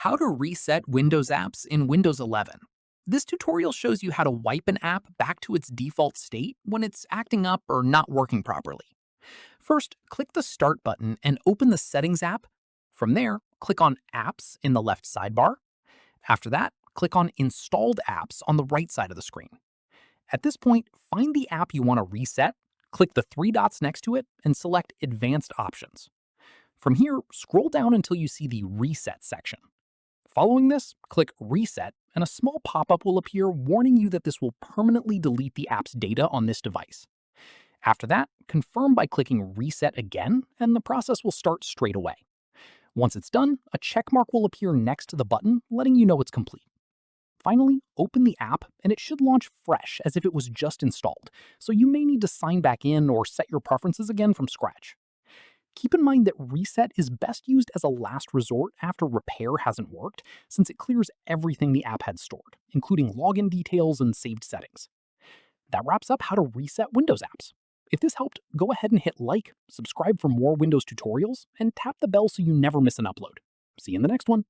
How to reset Windows apps in Windows 11. This tutorial shows you how to wipe an app back to its default state when it's acting up or not working properly. First, click the Start button and open the Settings app. From there, click on Apps in the left sidebar. After that, click on Installed Apps on the right side of the screen. At this point, find the app you want to reset, click the three dots next to it, and select Advanced Options. From here, scroll down until you see the Reset section. Following this, click Reset, and a small pop-up will appear warning you that this will permanently delete the app's data on this device. After that, confirm by clicking Reset again, and the process will start straight away. Once it's done, a check mark will appear next to the button, letting you know it's complete. Finally, open the app, and it should launch fresh as if it was just installed, so you may need to sign back in or set your preferences again from scratch. Keep in mind that reset is best used as a last resort after repair hasn't worked, since it clears everything the app had stored, including login details and saved settings. That wraps up how to reset Windows apps. If this helped, go ahead and hit like, subscribe for more Windows tutorials, and tap the bell so you never miss an upload. See you in the next one.